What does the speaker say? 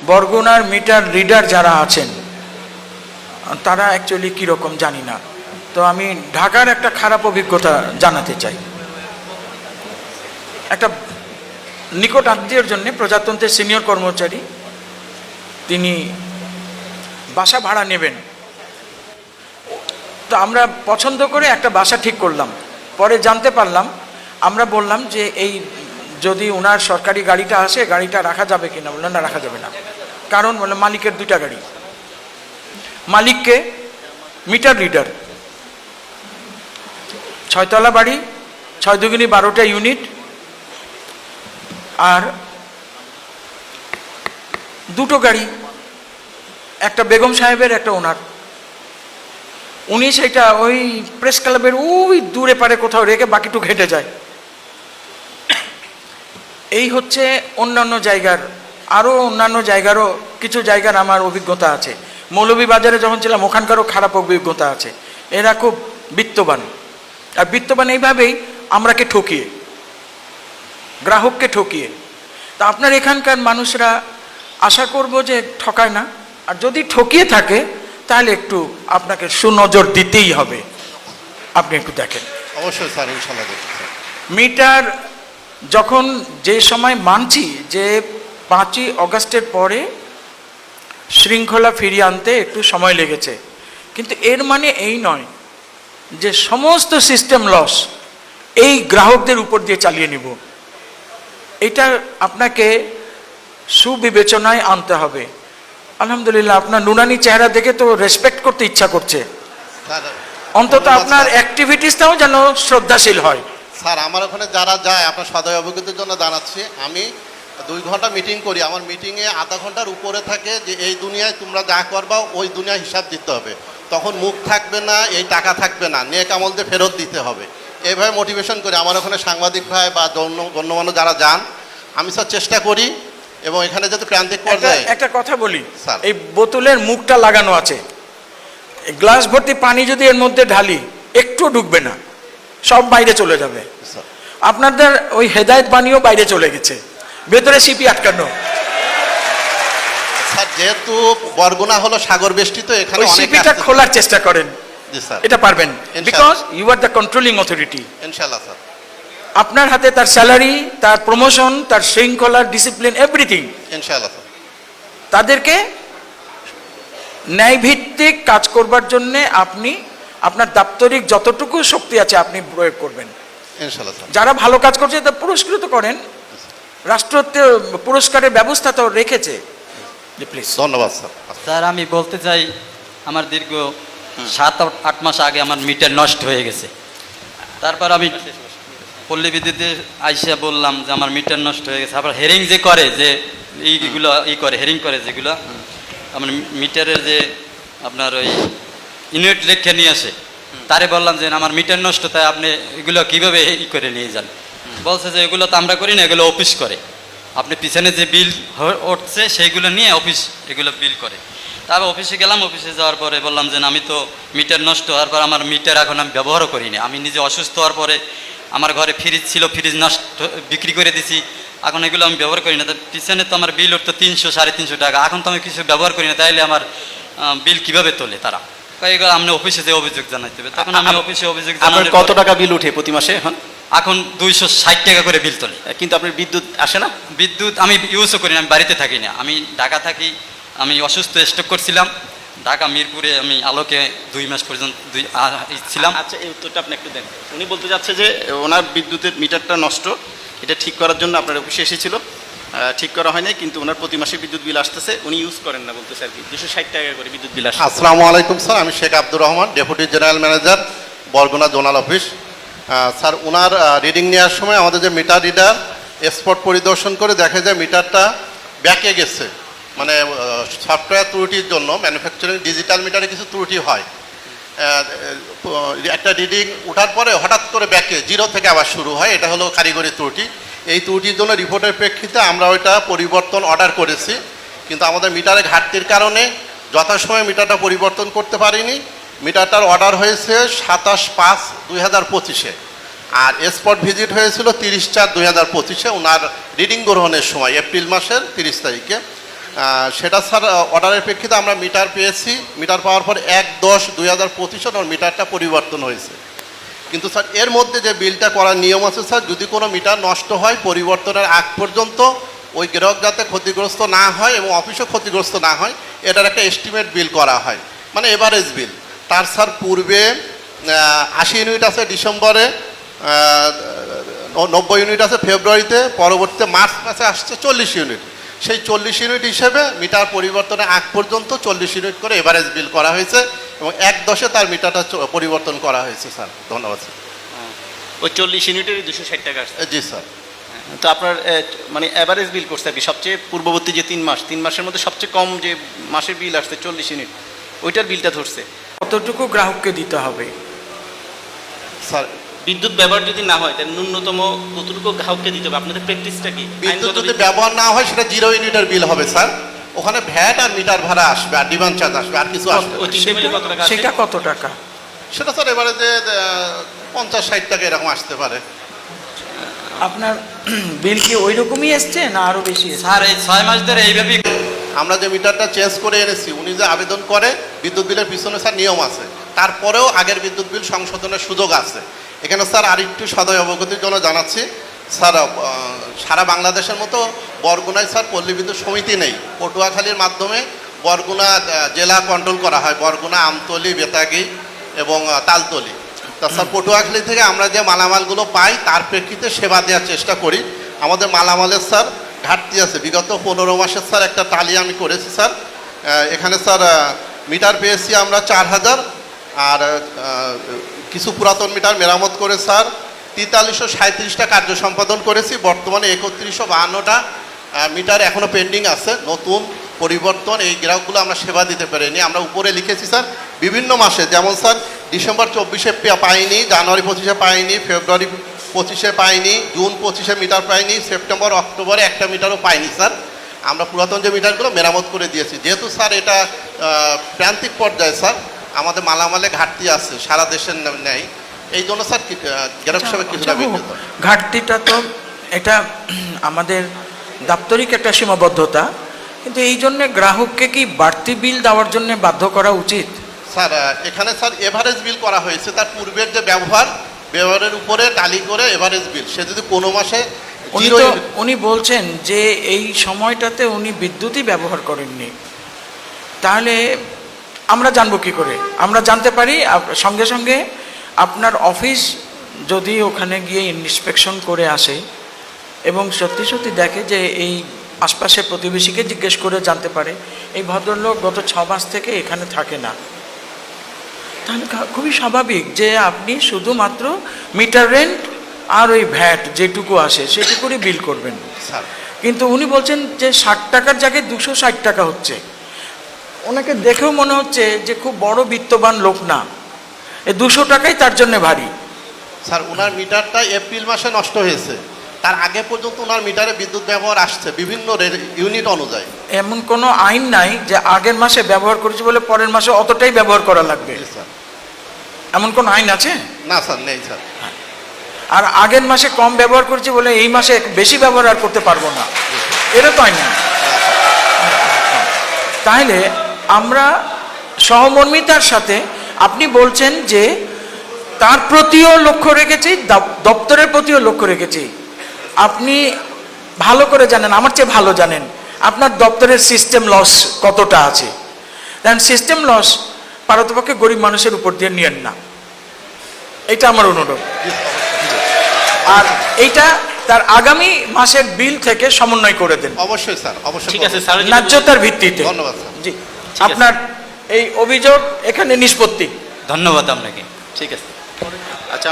বরগুনার meter reader যারা আছেন তারা অ্যাকচুয়ালি কীরকম জানি না। তো আমি ঢাকার একটা খারাপ অভিজ্ঞতা জানাতে চাই। একটা নিকট আত্মীয়ের জন্য প্রজাতন্ত্রের সিনিয়র কর্মচারী, তিনি বাসা ভাড়া নেবেন। তো আমরা পছন্দ করে একটা বাসা ঠিক করলাম। পরে জানতে পারলাম, আমরা বললাম যে এই যদি ওনার সরকারি গাড়িটা আসে, গাড়িটা রাখা যাবে কিনা? বললেন না, রাখা যাবে না। কারণ বললাম মালিকের 2টা গাড়ি, মালিককে মিটার রিডার, 6তলা বাড়ি, 6 দুগুনি 12টা ইউনিট, আর 2টো গাড়ি, একটা বেগম সাহেবের, একটা ওনার। উনি সেটা ওই প্রেস ক্লাবের ওই দূরে পারে কোথাও রেখে বাকিটুকু হেঁটে যায়। এই হচ্ছে অন্যান্য জায়গার, আরও অন্যান্য জায়গারও কিছু জায়গার আমার অভিজ্ঞতা আছে। মৌলভীবাজারে যখন ছিলাম ওখানকারও খারাপ অভিজ্ঞতা আছে। এরা খুব বিত্তবান, আর বিত্তবান এইভাবেই আমরাকে ঠকিয়ে, গ্রাহককে ঠকিয়ে। তা আপনার এখানকার মানুষরা আশা করব যে ঠকায় না, আর যদি ঠকিয়ে থাকে তাহলে একটু আপনাকে সুনজর দিতেই হবে। আপনি একটু দেখেন। অবশ্যই স্যার, ইনশাআল্লাহ দেখুন। মিটার যখন যে সময় মানছি যে 5ই অগাস্টের পরে শৃঙ্খলা ফিরিয়ে আনতে একটু সময় লেগেছে, কিন্তু এর মানে এই নয় যে সমস্ত সিস্টেম লস এই গ্রাহকদের উপর দিয়ে চালিয়ে নিব। এটা আপনাকে সুবিবেচনায় আনতে হবে। আলহামদুলিল্লাহ, আপনার নুরানি চেহারা দেখে তো রেসপেক্ট করতে ইচ্ছা করছে। অন্তত আপনার অ্যাক্টিভিটিসটাও যেন শ্রদ্ধাশীল হয়। স্যার, আমার ওখানে যারা যায়, আপনার সদয় অভিজ্ঞতার জন্য জানাচ্ছি, আমি 2 ঘন্টা মিটিং করি। আমার মিটিংয়ে আধা ঘন্টার উপরে থাকে যে এই দুনিয়ায় তোমরা যা করবা ওই দুনিয়ায় হিসাব দিতে হবে। তখন মুখ থাকবে না, এই টাকা থাকবে না, নেক আমলদের ফেরত দিতে হবে। এইভাবে মোটিভেশন করি। আমার ওখানে সাংবাদিক ভাই বা গণ্যমান্য যারা যান, আমি স্যার চেষ্টা করি। এবং এখানে যদি প্রান্তিক পর্যায়ে একটা কথা বলি, এই বোতলের মুখটা লাগানো আছে, গ্লাস ভর্তি পানি যদি এর মধ্যে ঢালি একটু ঢুকবে না, সব বাইরে চলে যাবে। আপনাদের ওই হেদায়েত বাণীও বাইরে চলে গেছে, ভেতরে সিপি আটকানো। স্যার, যেহেতু বরগুনা হলো সাগর বেষ্টিত, এখানে সিপিটা খোলার চেষ্টা করেন। জি স্যার, এটা পারবেন, because you are the controlling authority. ইনশাআল্লাহ স্যার। আপনার হাতে তার স্যালারি, তার প্রমোশন, তার শৃঙ্খলা, ডিসিপ্লিন, এভরিথিং। ইনশাআল্লাহ স্যার। তাদেরকে ন্যায়ভিত্তিক কাজ করবার জন্য আপনি আপনার দাপ্তরিক যতটুকু শক্তি আছে আপনি প্রয়োগ করবেন। ইনশাআল্লাহ স্যার। যারা ভালো কাজ করছে তা পুরস্কৃত করেন, রাষ্ট্র পুরস্কারের ব্যবস্থা তো রেখেছে। প্লিজ। ধন্যবাদ স্যার। স্যার, আমি বলতে চাই, আমার দীর্ঘ 7-8 মাস আগে আমার মিটার নষ্ট হয়ে গেছে। তারপর আমি পল্লী বিদ্যুতে আইসা বললাম যে আমার মিটার নষ্ট হয়ে গেছে। আবার হেরিং যে করে, যে এইগুলো করে, হেরিং করে যেগুলো, আমার মিটারের যে আপনার ওই ইউনিট রেখে নিয়ে আসে, তারে বললাম যে আমার মিটার নষ্ট, তাই আপনি এগুলো কীভাবে করে নিয়ে যান? বলছে যে এগুলো তো আমরা করি না, এগুলো অফিস করে। আপনি পিছনে যে বিল উঠছে সেইগুলো নিয়ে অফিস এগুলো বিল করে। তারপর অফিসে গেলাম। অফিসে যাওয়ার পরে বললাম যে আমি তো মিটার নষ্ট হওয়ার পর আমার মিটার এখন আমি ব্যবহারও করি না। আমি নিজে অসুস্থ হওয়ার পরে আমার ঘরে ফ্রিজ ছিল, ফ্রিজ নষ্ট বিক্রি করে দিছি, এখন এগুলো আমি ব্যবহার করি না। তো পিছনে তো আমার বিল উঠতো 300-350 টাকা, এখন তো আমি কিছু ব্যবহার করি না, তাইলে আমার বিল কিভাবে তোলে তারা? এগুলো আপনি অফিসে যে অভিযোগ জানাইতে হবে। তখন আমি অফিসে অভিযোগ জানাই। কত টাকা বিল উঠে প্রতি মাসে এখন? এখন 260 টাকা করে বিল তোলে। কিন্তু আপনার বিদ্যুৎ আসে না? বিদ্যুৎ আমি ইউজও করি না, আমি বাড়িতে থাকি না, আমি ঢাকা থাকি। আমি অসুস্থ, স্ট্রোক করছিলাম ঢাকা মিরপুরে, আমি আলোকে 2 মাস পর্যন্ত ছিলাম। আচ্ছা, এই উত্তরটা আপনি একটু দেন। উনি বলতে যাচ্ছে যে ওনার বিদ্যুতের মিটারটা নষ্ট, এটা ঠিক করার জন্য আপনার অফিসে এসেছিল, ঠিক করা হয় নাই, কিন্তু ওনার প্রতি মাসে বিদ্যুৎ বিল আসতেছে, উনি ইউজ করেন না বলতেছে আর কি। 260 টাকা করে বিদ্যুৎ বিল আসে। আসসালামু আলাইকুম স্যার, আমি Sheikh Abdur Rahman, deputy general manager, Barguna zonal office. Sir, ওনার রিডিং নেওয়ার সময় আমাদের যে মিটার রিডার স্পট পরিদর্শন করে দেখে যে মিটারটা ব্যাকে গেছে, মানে সফটওয়্যার ত্রুটির জন্য ম্যানুফ্যাকচারিং ডিজিটাল মিটারে কিছু ত্রুটি হয়। একটা রিডিং ওঠার পরে হঠাৎ করে ব্যাকে 0 থেকে আবার শুরু হয়, এটা হলো কারিগরি ত্রুটি। এই ত্রুটির জন্য রিপোর্টের প্রেক্ষিতে আমরা ওইটা পরিবর্তন অর্ডার করেছি, কিন্তু আমাদের মিটারে ঘাটতির কারণে যথাসময়ে মিটারটা পরিবর্তন করতে পারিনি। মিটারটার অর্ডার হয়েছে 27/5/2025-এ, আর স্পট ভিজিট হয়েছিল 30/4/2025-এ ওনার রিডিং গ্রহণের সময়, এপ্রিল মাসের 30 তারিখে। সেটা স্যার অর্ডারের প্রেক্ষিতে আমরা মিটার পেয়েছি। মিটার পাওয়ার পর 1/10/2025 ওর মিটারটা পরিবর্তন হয়েছে। কিন্তু স্যার এর মধ্যে যে বিলটা করার নিয়ম আছে স্যার, যদি কোনো মিটার নষ্ট হয় পরিবর্তনের আগ পর্যন্ত ওই গ্রাহক যাতে ক্ষতিগ্রস্ত না হয় এবং অফিসও ক্ষতিগ্রস্ত না হয়, এটার একটা এস্টিমেট বিল করা হয়, মানে এভারেজ বিল। তার স্যার পূর্বে 80 ইউনিট আছে ডিসেম্বরে, 90 ইউনিট আছে ফেব্রুয়ারিতে, পরবর্তীতে মার্চ মাসে আসছে 40 ইউনিট। সেই 40 ইউনিট হিসেবে মিটার পরিবর্তনের আগ পর্যন্ত 40 ইউনিট করে এভারেজ বিল করা হয়েছে এবং 1/10 তার মিটারটা পরিবর্তন করা হয়েছে স্যার। ধন্যবাদ স্যার। ওই 40 ইউনিটেরই 260 টাকা আসছে। জি স্যার। তো আপনার মানে অ্যাভারেজ বিল করছে আর কি, সবচেয়ে পূর্ববর্তী যে 3 মাস, 3 মাসের মধ্যে সবচেয়ে কম যে মাসের বিল আসছে 40 ইউনিট, ওইটার বিলটা ধরছে। কতটুকু গ্রাহককে দিতে হবে? স্যার বিদ্যুৎ ব্যবহার যদি না হয় তাহলে ন্যূনতম কতটুকু গ্রাহককে দিতে হবে? আপনাদের প্র্যাকটিসটা কি? বিদ্যুৎ যদি ব্যবহার না হয় সেটা 0 ইউনিটের বিল হবে স্যার। ওখানে ভ্যাট আর মিটার ভাড়া আসবে আর ডিমান্ড চার্জ আসবে, আর কিছু আসবে ওই না। 3 মিলে কত টাকা আসে? সেটা কত টাকা? সেটা স্যার এবারে যে 50-60 টাকা এরকম আসতে পারে। আপনার বিল কি ওই রকমই এসছে না আরো বেশি এসছে? স্যার এই 6 মাস ধরে এইভাবেই আমরা যে মিটারটা চেঞ্জ করে এনেছি, উনি যে আবেদন করে বিদ্যুৎ বিলের পিছনে স্যার নিয়ম আছে, তারপরেও আগের বিদ্যুৎ বিল সংশোধনের সুযোগ আছে। এখানে স্যার আরেকটু সদয় অবগতির জন্য জানাচ্ছি স্যার, সারা বাংলাদেশের মতো বরগুনায় স্যার পল্লী বিদ্যুৎ সমিতি নেই। পটুয়াখালীর মাধ্যমে বরগুনা জেলা কন্ট্রোল করা হয়, বরগুনা, আমতলী, বেতাগী এবং তালতলী। তা স্যার পটুয়াখালী থেকে আমরা যে মালামালগুলো পাই তার প্রেক্ষিতে সেবা দেওয়ার চেষ্টা করি। আমাদের মালামালের স্যার ঘাটতি আছে। বিগত 15 মাসের স্যার একটা তালিকা আমি করেছি স্যার। এখানে স্যার মিটার পেয়েছি আমরা 4000, আর কিছু পুরাতন মিটার মেরামত করে স্যার 4337টা কার্য সম্পাদন করেছি। বর্তমানে 3152টা মিটার এখনও পেন্ডিং আছে, নতুন পরিবর্তন। এই গ্রাহকগুলো আমরা সেবা দিতে পারিনি। আমরা উপরে লিখেছি স্যার বিভিন্ন মাসে, যেমন স্যার ডিসেম্বর 24 পাইনি, জানুয়ারি 25 পাইনি, ফেব্রুয়ারি 25 পাইনি, জুন 25 মিটার পাইনি, সেপ্টেম্বর অক্টোবরে একটা মিটারও পাইনি স্যার। আমরা পুরাতন যে মিটারগুলো মেরামত করে দিয়েছি। যেহেতু স্যার এটা প্রান্তিক পর্যায়ে স্যার আমাদের মালামালে ঘাটতি আছে সারা দেশের নেই, এই জন্য স্যার গ্রাহক সেবা কিছুটা বিঘ্নিত। ঘাটতিটা তো এটা আমাদের দাপ্তরিক একটা সীমাবদ্ধতা, কিন্তু এই জন্যে গ্রাহককে কি বাড়তি বিল দেওয়ার জন্য বাধ্য করা উচিত? স্যার এখানে স্যার এভারেজ বিল করা হয়েছে, তার পূর্বের যে ব্যবহারের উপরে টালি করে এভারেজ বিল। সে যদি কোনো মাসে উনি বলছেন যে এই সময়টাতে উনি বিদ্যুৎই ব্যবহার করেননি, তাহলে আমরা জানবো কি করে? আমরা জানতে পারি সঙ্গে সঙ্গে আপনার অফিস যদি ওখানে গিয়ে ইন্সপেকশন করে আসে এবং সত্যি সত্যি দেখে যে এই আশপাশের প্রতিবেশীকে জিজ্ঞেস করে জানতে পারে এই ভদ্রলোক গত 6 মাস থেকে এখানে থাকে না, তাহলে খুবই স্বাভাবিক যে আপনি শুধুমাত্র মিটার রেন্ট আর ওই ভ্যাট যেটুকু আসে সেটুকুরই বিল করবেন। স্যার কিন্তু উনি বলছেন যে 60 টাকার জায়গায় 260 টাকা হচ্ছে। ওনাকে দেখেও মনে হচ্ছে যে খুব বড় বিত্তবান লোক না, এই 200 টাকাই তার জন্য ভারী। স্যার ওনার মিটারটা এপ্রিল মাসে নষ্ট হয়েছে, তার আগে পর্যন্ত ওনার মিটারে বিদ্যুৎ ব্যবহার আসছে বিভিন্ন ইউনিট অনুযায়ী। এমন কোনো আইন নাই যে আগের মাসে ব্যবহার করেছি বলে পরের মাসে অতটাই ব্যবহার করা লাগবে, স্যার এমন কোনো আইন আছে? না স্যার, নেই স্যার। আর আগের মাসে কম ব্যবহার করেছি বলে এই মাসে বেশি ব্যবহার আর করতে পারবো না, এটা তো আইন না। তাহলে আমরা সহমর্মিতার সাথে, আপনি বলছেন যে তার প্রতিও লক্ষ্য রেখেছি, দপ্তরের প্রতিও লক্ষ্য রেখেছি। আপনি ভালো করে জানেন, আমার চেয়ে ভালো জানেন আপনার দপ্তরের সিস্টেম লস কতটা আছে। কারণ সিস্টেম লস পারতপক্ষে গরিব মানুষের উপর দিয়ে নিয়েন না, এটা আমার অনুরোধ। আর এইটা তার আগামী মাসের বিল থেকে সমন্বয় করে দেন। অবশ্যই স্যার, অবশ্যই। ঠিক আছে স্যার, ন্যায্যতার ভিত্তিতে। ধন্যবাদ স্যার। জি, আপনার এই অভিযোগ এখানে নিষ্পত্তি। ধন্যবাদ আপনাকে। ঠিক আছে। আচ্ছা।